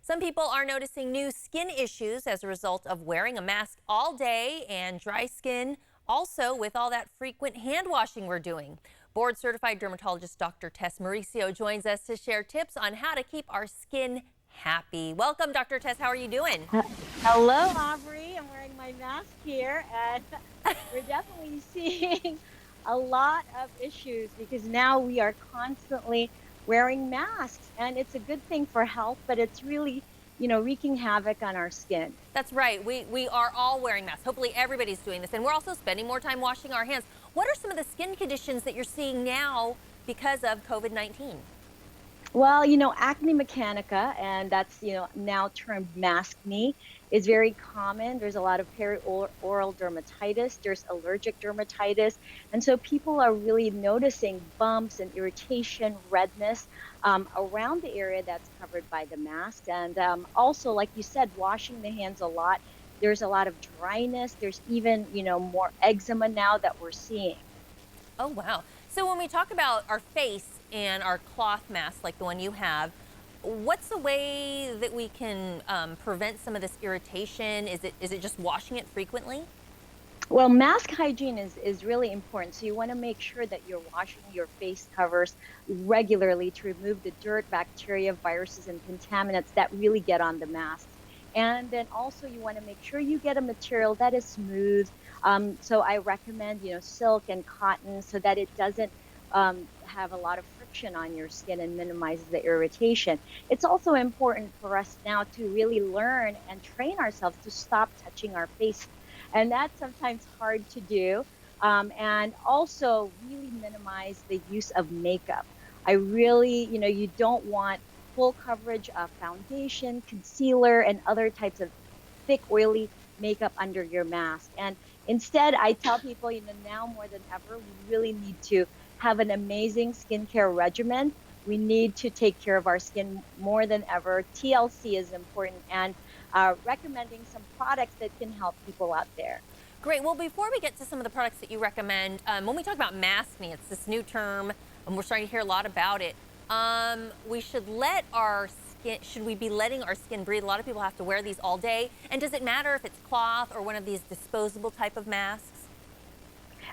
Some people are noticing new skin issues as a result of wearing a mask all day and dry skin, also with all that frequent hand washing we're doing. Board certified dermatologist Dr. Tess Mauricio joins us to share tips on how to keep our skin happy. Welcome, Dr. Tess. How are you doing? Hello, Aubrey. I'm wearing my mask here, and we're definitely seeing a lot of issues because now we are constantly wearing masks, and it's a good thing for health, but it's really, wreaking havoc on our skin. That's right. We are all wearing masks. Hopefully everybody's doing this. And we're also spending more time washing our hands. What are some of the skin conditions that you're seeing now because of COVID-19? Well, acne mechanica, and that's, now termed maskne, is very common. There's a lot of perioral dermatitis, there's allergic dermatitis. And so people are really noticing bumps and irritation, redness around the area that's covered by the mask. And also, like you said, washing the hands a lot. There's a lot of dryness. There's even, more eczema now that we're seeing. Oh, wow. So when we talk about our face and our cloth mask, like the one you have, what's the way that we can prevent some of this irritation? Is it just washing it frequently? Well, mask hygiene is really important. So you want to make sure that you're washing your face covers regularly to remove the dirt, bacteria, viruses, and contaminants that really get on the masks. And then also you want to make sure you get a material that is smooth. So I recommend, silk and cotton so that it doesn't have a lot of friction on your skin and minimizes the irritation. It's also important for us now to really learn and train ourselves to stop touching our face, and that's sometimes hard to do. And also really minimize the use of makeup. I really, you don't want full coverage of foundation, concealer, and other types of thick, oily makeup under your mask. And instead, I tell people, now more than ever, we really need to have an amazing skincare regimen. We need to take care of our skin more than ever. TLC is important, and recommending some products that can help people out there. Great. Well, before we get to some of the products that you recommend, when we talk about maskne, it's this new term, and we're starting to hear a lot about it. We should let our skin, should we be letting our skin breathe? A lot of people have to wear these all day. And does it matter if it's cloth or one of these disposable type of masks?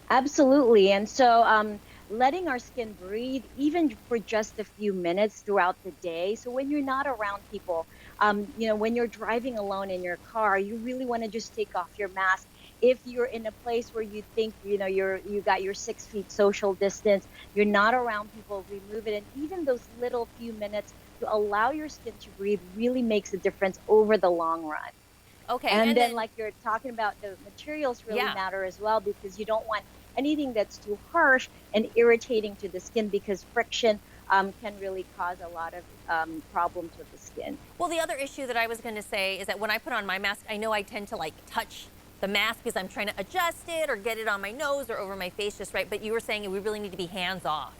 Absolutely. And so letting our skin breathe, even for just a few minutes throughout the day. So when you're not around people, when you're driving alone in your car, you really want to just take off your mask. If you're in a place where you think, you got your 6 feet social distance, you're not around people, remove it. And even those little few minutes to allow your skin to breathe really makes a difference over the long run. Okay. And And then, then, like you're talking about, the materials really yeah. matter as well because you don't want anything that's too harsh and irritating to the skin because friction can really cause a lot of problems with the skin. Well, the other issue that I was going to say is that when I put on my mask, I know I tend to like touch the mask because I'm trying to adjust it or get it on my nose or over my face just right. But you were saying we really need to be hands off.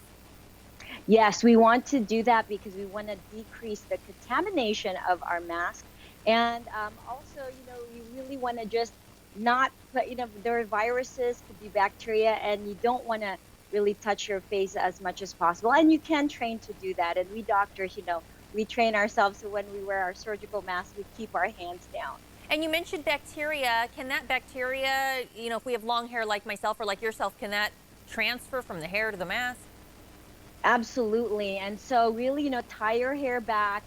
Yes, we want to do that because we want to decrease the contamination of our mask. And also, you really want to just not put, there are viruses, could be bacteria, and you don't want to really touch your face as much as possible. And you can train to do that. And we doctors, we train ourselves so when we wear our surgical masks, we keep our hands down. And you mentioned bacteria. Can that bacteria, if we have long hair like myself or like yourself, can that transfer from the hair to the mask? Absolutely. And so really, tie your hair back.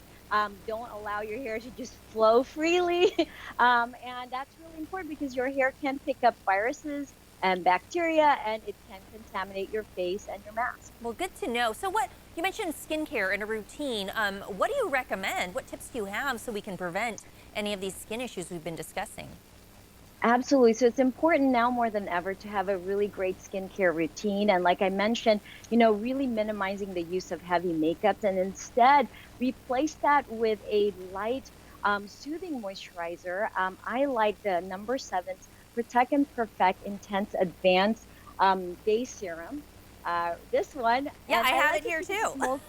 Don't allow your hair to just flow freely. And that's really important because your hair can pick up viruses and bacteria and it can contaminate your face and your mask. Well, good to know. So what, you mentioned skincare and a routine. What do you recommend? What tips do you have so we can prevent any of these skin issues we've been discussing? Absolutely. So it's important now more than ever to have a really great skincare routine. And like I mentioned, really minimizing the use of heavy makeups and instead replace that with a light, soothing moisturizer. I like the number 7 Protect and Perfect Intense Advanced Day Serum. This one, Yeah, and I I have it like it here because too.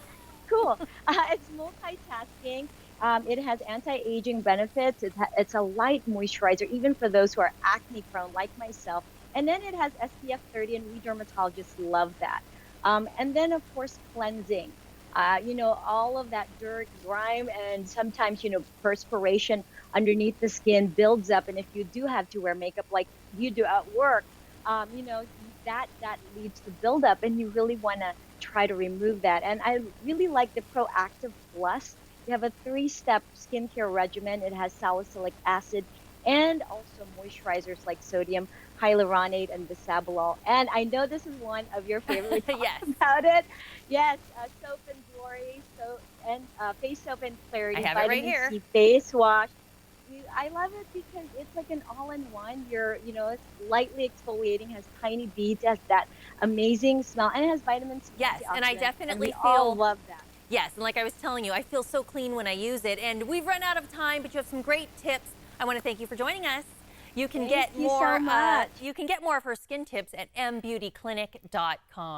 cool. It's multitasking. It has anti-aging benefits. It's a light moisturizer, even for those who are acne prone, like myself. And then it has SPF 30, and we dermatologists love that. And then, of course, cleansing. All of that dirt, grime, and sometimes, perspiration underneath the skin builds up. And if you do have to wear makeup like you do at work, that leads to buildup, and you really want to try to remove that. And I really like the Proactive Plus. You have a three-step skincare regimen. It has salicylic acid and also moisturizers like sodium hyaluronate and bisabolol. And I know this is one of your favorite. We talked Yes, about it. Yes, Soap and Glory, face soap and I clarity, have it right vitamin here. C face wash. I love it because it's like an all-in-one. It's lightly exfoliating, has tiny beads, has that amazing smell, and it has vitamin C Yes, and I antioxidants, and definitely we all feel, love that. yes, and like I was telling you, I feel so clean when I use it. And we've run out of time, but you have some great tips. I want to thank you for joining us. Thank you so much. You can get more of her skin tips at mbeautyclinic.com.